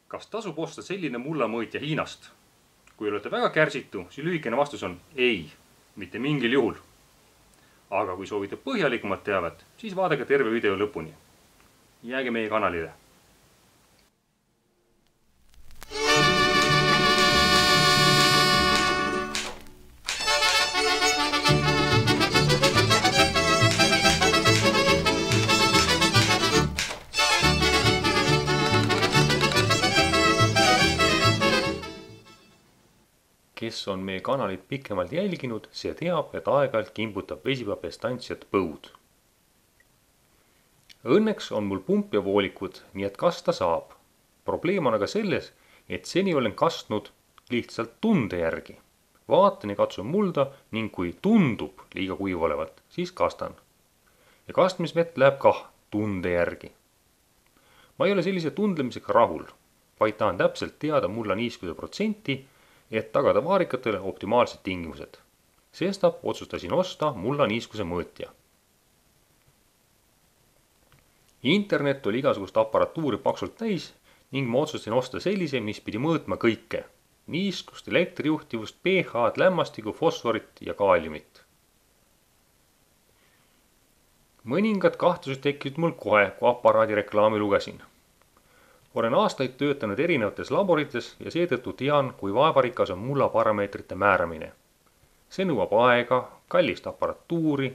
Kas tasub osta selline mullamõõtja Hiinast? Kui olete väga kärsitu, siis lühikene vastus on ei, mitte mingil juhul. Aga kui soovite põhjalikumat teavet, siis vaadake terve video lõpuni. Jääge meie kanalile. Kes on meie kanalit pikemalt jälginud, see teab, et aeg-ajalt kimbutab vesipabestantsijat põud. Õnneks on mul pump ja voolikud, nii et kasta saab. Probleem on aga selles, et seni olen kastnud lihtsalt tunde järgi. Vaatan ja katsun mulda ning kui tundub liiga kuiv olevat, siis kastan. Ja kastmisvett läheb kah tunde järgi. Ma ei ole sellise tundlemisega rahul, vaid tahan täpselt teada mulla niiskuse protsenti, et tagada vaarikatele optimaalsed tingimused. Sestap otsustasin osta mulla niiskuse mõõtja. Internet oli igasugust aparatuuri paksult täis ning ma otsustasin osta sellise, mis pidi mõõtma kõike. Niiskust, elektrijuhtivust, pH-d, lämmastikku, fosforit ja kaaliumit. Mõningad kahtlused tekkisid mul kohe, kui aparaadi reklaami lugesin. Olen aastaid töötanud erinevates laborites ja seetõttu tean, kui vaevarikas on mulla parameetrite määramine. See nõuab aega, kallist aparatuuri,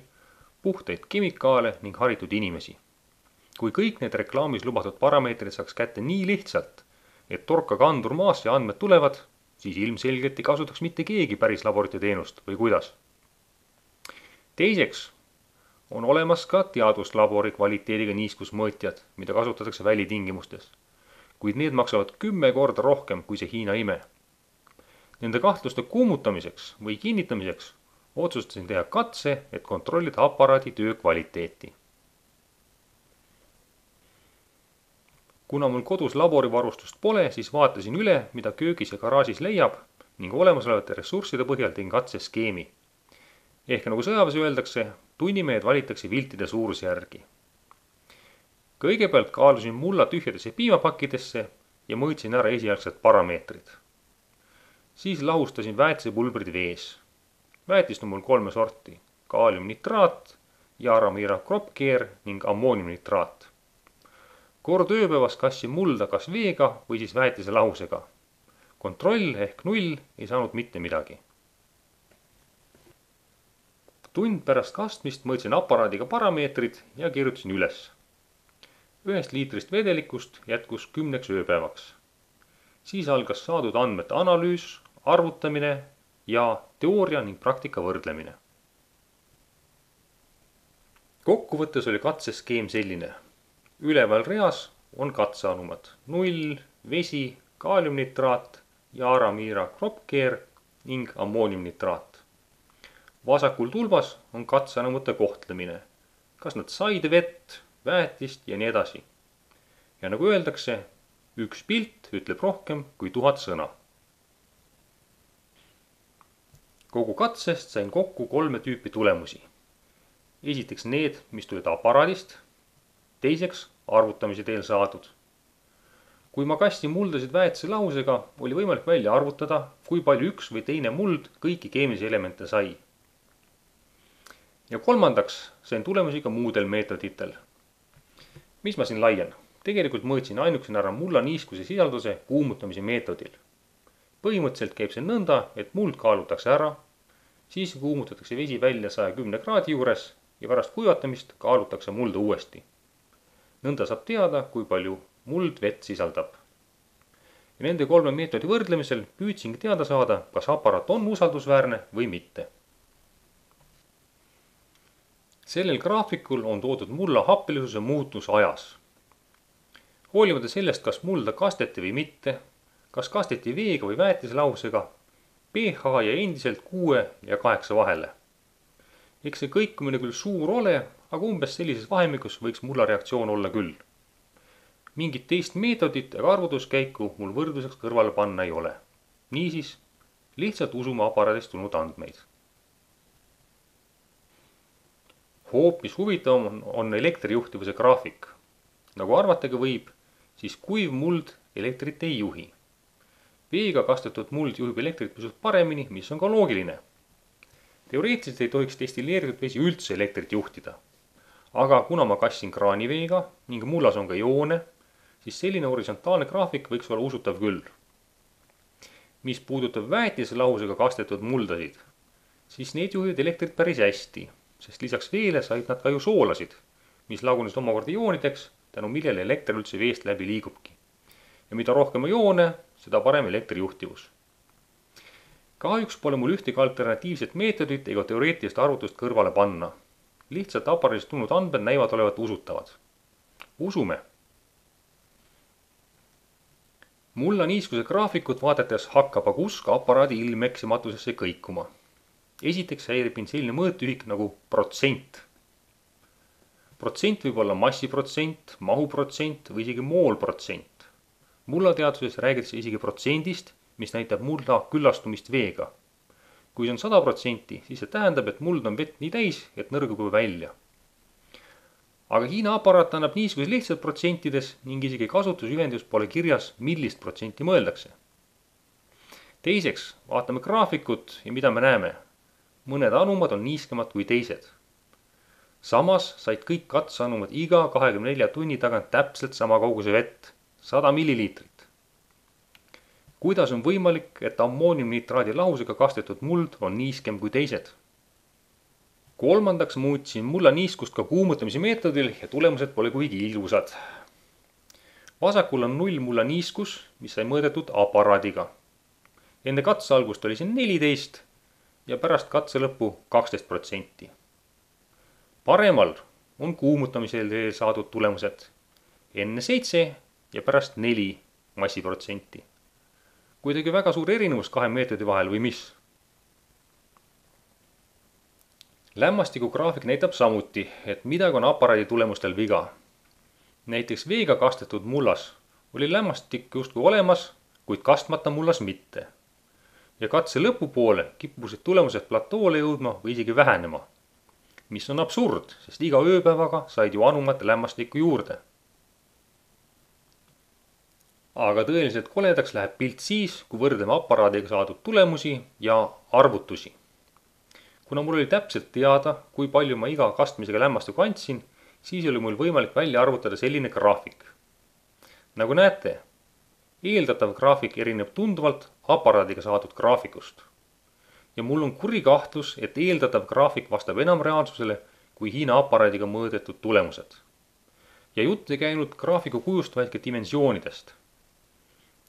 puhtaid kemikaale ning haritud inimesi. Kui kõik need reklaamis lubatud parameetrid saaks kätte nii lihtsalt, et torka kandur maas ja andmed tulevad, siis ilmselgelt ei kasutaks mitte keegi päris laborite teenust või kuidas. Teiseks on olemas ka teaduslabori kvaliteediga niiskusmõõtjad, mida kasutatakse välitingimustes. Kuid need maksavad 10 korda rohkem kui see Hiina ime. Nende kahtluste kuumutamiseks või kinnitamiseks otsustasin teha katse, et kontrollida aparaadi töö kvaliteeti. Kuna mul kodus laborivarustust pole, siis vaatasin üle, mida köögis ja garaažis leiab ning olemasolevate ressursside põhjal tegin katseskeemi. Ehk nagu sõjaväes öeldakse, tunnimehed valitakse viltide suuruse järgi. Kõigepealt kaalusin mulla tühjadesse piimapakkidesse ja mõõtsin ära esialgsed parameetrid. Siis lahustasin väetisepulbrid vees. Väetist on mul 3 sorti: kaaliumnitraat, Yaramira Cropcare ning ammooniumnitraat. Kord ööpäevas kassin mulda kas veega või siis väetise lahusega. Kontroll ehk 0 ei saanud mitte midagi. Tund pärast kastmist mõõtsin aparaadiga parameetrid ja kirjutasin üles. 1 liitrist vedelikust jätkus 10 ööpäevaks. Siis algas saadud andmete analüüs, arvutamine ja teooria ning praktika võrdlemine. Kokkuvõttes oli katseskeem selline. Üleval reas on katseanumad 0, vesi, kaaliumnitraat, Yaramira Cropcare ning ammooniumnitraat. Vasakul tulbas on katseanumate kohtlemine. Kas nad said vett, väetist ja nii edasi. Ja nagu öeldakse, üks pilt ütleb rohkem kui 1000 sõna. Kogu katsest sain kokku 3 tüüpi tulemusi. Esiteks need, mis tulid aparaadist. Teiseks arvutamise teel saadud. Kui ma kassin muldasid väetise lahusega, oli võimalik välja arvutada, kui palju üks või teine muld kõiki keemilisi elemente sai. Ja kolmandaks sain tulemusi ka muudel meetoditel. Mis ma siin laien? Tegelikult mõõtsin ainukesena ära mulla niiskuse sisalduse kuumutamise meetodil. Põhimõtteliselt käib see nõnda, et muld kaalutakse ära, siis kuumutatakse vesi välja 110 kraadi juures ja pärast kuivatamist kaalutakse mulda uuesti. Nõnda saab teada, kui palju muld vett sisaldab. Ja nende 3 meetodi võrdlemisel püüdsingi teada saada, kas aparaat on usaldusväärne või mitte. Sellel graafikul on toodud mulla happelisuse muutus ajas. Hoolimata sellest, kas mulda kasteti või mitte, kas kasteti veega või väetise lahusega, pH jäi endiselt 6 ja 8 vahele. Eks see kõikumine küll suur ole, aga umbes sellises vahemikus võiks mulla reaktsioon olla küll. Mingit teist meetodit ega arvutuskäiku mul võrdluseks kõrvale panna ei ole. Niisiis, lihtsalt usume aparaadist tulnud andmeid. Hoopis huvitavam on elektrijuhtivuse graafik. Nagu arvatagi võib, siis kuiv muld elektrit ei juhi. veega kastetud muld juhib elektrit pisut paremini, mis on ka loogiline. teoreetiliselt ei tohiks destilleeritud vesi üldse elektrit juhtida. aga kuna ma kassin kraaniveega ning mullas on ka joone, siis selline horisontaalne graafik võiks olla usutav küll. Mis puudutab väetislahusega kastetud muldasid, siis need juhivad elektrit päris hästi, sest lisaks veele said nad ka ju soolasid, mis lagunesid omakorda joonideks, tänu millele elekter üldse veest läbi liigubki. Ja mida rohkem on joone, seda parem elektrijuhtivus. Kahjuks pole mul ühtegi alternatiivset meetodit ega teoreetilist arvutust kõrvale panna. Lihtsalt aparaadist tulnud andmed näivad olevat usutavad. Usume! Mulla niiskuse graafikut vaadates hakkab aga usk aparaadi ilmeksimatusesse kõikuma. Esiteks häirib mind selline mõõtühik nagu protsent. Protsent võib olla massiprotsent, mahuprotsent või isegi moolprotsent. Mullateaduses räägitakse isegi protsendist, mis näitab mulda küllastumist veega. Kui see on 100%, siis see tähendab, et muld on vett nii täis, et nõrgub juba välja. Aga Hiina aparaat annab niiskuses lihtsalt protsentides ning isegi kasutusjuhendus pole kirjas, millist protsenti mõeldakse. Teiseks, vaatame graafikut ja mida me näeme. Mõned anumad on niiskemad kui teised. Samas said kõik katseanumad iga 24 tunni tagant täpselt sama koguse vett, 100 milliliitrit. Kuidas on võimalik, et ammooniumnitraadi lahusega kastetud muld on niiskem kui teised? Kolmandaks muutsin mulla niiskust ka kuumutamise meetodil ja tulemused pole kuigi ilusad. Vasakul on 0 mulla niiskus, mis sai mõõdetud aparaadiga. Enne katse algust oli siin 14 ja pärast katse lõppu 12%. Paremal on kuumutamisel saadud tulemused. Enne 7 ja pärast 4 massiprotsenti. Kuidagi väga suur erinevus kahe meetodi vahel või mis? Lämmastiku graafik näitab samuti, et midagi on aparaadi tulemustel viga. Näiteks veega kastetud mullas oli lämmastik justkui olemas, kuid kastmata mullas mitte. Ja katse lõpupoole kippusid tulemused platoole jõudma või isegi vähenema. Mis on absurd, sest iga ööpäevaga said ju anumad lämmastikku juurde. Aga tõeliselt koledaks läheb pilt siis, kui võrdleme aparaadiga saadud tulemusi ja arvutusi. Kuna mul oli täpselt teada, kui palju ma iga kastmisega lämmastikku andsin, siis oli mul võimalik välja arvutada selline graafik. Nagu näete, eeldatav graafik erineb tunduvalt aparaadiga saadud graafikust. Ja mul on kuri kahtlus, et eeldatav graafik vastab enam reaalsusele kui Hiina aparaadiga mõõdetud tulemused. Ja jutt ei käinud graafiku kujust, vaid ka dimensioonidest.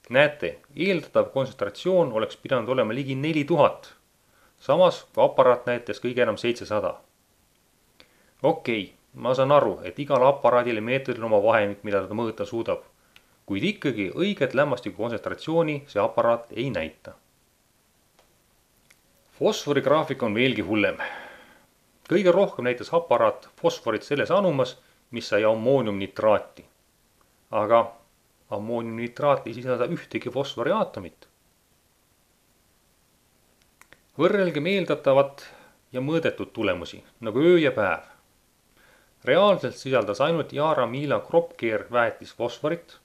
Näete, eeldatav kontsentratsioon oleks pidanud olema ligi 4000. Samas, kui aparaat näitas kõige enam 700. Okei, ma saan aru, et igal aparaadile meetodil oma vahemik, mida ta mõõta suudab. Kuid ikkagi õiget lämmastiku kontsentratsiooni see aparaat ei näita. Fosfori graafik on veelgi hullem. Kõige rohkem näitas aparaat fosforit selles anumas, mis sai ammooniumnitraati. Aga ammooniumnitraat ei sisalda ühtegi fosfori aatomit. Võrrelgem eeldatavat ja mõõdetud tulemusi, nagu öö ja päev. Reaalselt sisaldas ainult Yara Mila Cropcare väetis fosforit,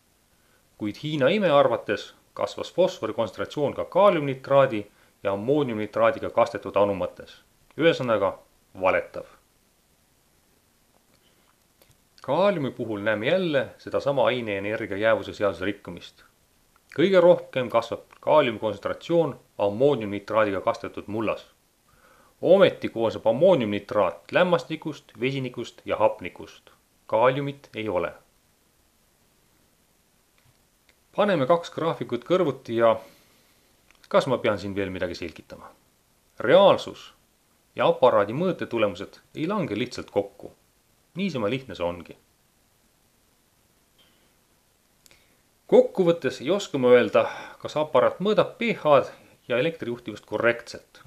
kuid Hiina ime arvates kasvas fosfori kontsentratsioon ka kaaliumnitraadi ja ammooniumnitraadiga kastetud anumates. Ühesõnaga valetav. Kaaliumi puhul näeme jälle sedasama aineenergia jäävuse seaduse rikkumist. Kõige rohkem kasvab kaaliumi kontsentratsioon ammooniumnitraadiga kastetud mullas. Ometi koosneb ammooniumnitraat lämmastikust, vesinikust ja hapnikust. Kaaliumit ei ole. Paneme kaks graafikut kõrvuti ja kas ma pean siin veel midagi selgitama? Reaalsus ja aparaadi mõõtetulemused ei lange lihtsalt kokku. Niisama lihtne see ongi. Kokkuvõttes ei oska ma öelda, kas aparaat mõõdab pH-d ja elektrijuhtivust korrektselt,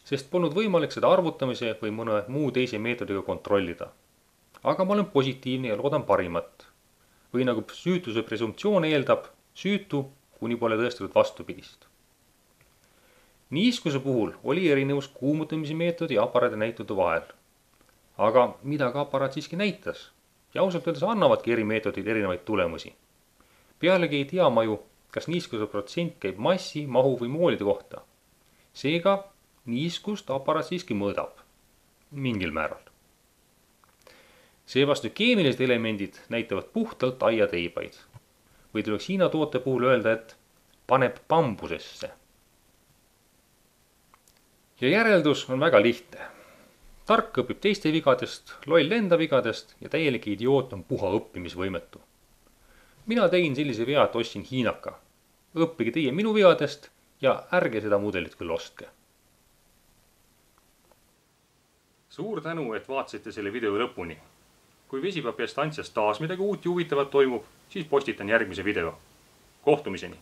sest polnud võimalik seda arvutamise või mõne muu teise meetodiga kontrollida. Aga ma olen positiivne ja loodan parimat. Või nagu süütuse presumptsioon eeldab, süütu, kuni pole tõestatud vastupidist. Niiskuse puhul oli erinevus kuumutamise meetodi ja aparaadi näitude vahel. Aga mida ka aparaat siiski näitas ja ausalt öeldes annavadki eri meetodid erinevaid tulemusi. Pealegi ei tea ma ju, kas niiskuse protsent käib massi, mahu või moolide kohta. Seega niiskust aparaat siiski mõõdab. Mingil määral. Seevastu keemilised elemendid näitavad puhtalt aiateibaid. Või tuleks Hiina toote puhul öelda, et paneb bambusesse. Ja järeldus on väga lihtne. Tark õpib teiste vigadest, loll enda vigadest ja täielik idioot on puha õppimisvõimetu. Mina tegin sellise vea, et ostsin hiinaka. Õppige teie minu vigadest ja ärge seda mudelit küll ostke. Suur tänu, et vaatasite selle video lõpuni. Kui Vesipapi estancias taas midagi uut ja huvitavat toimub, siis postitan järgmise video. Kohtumiseni!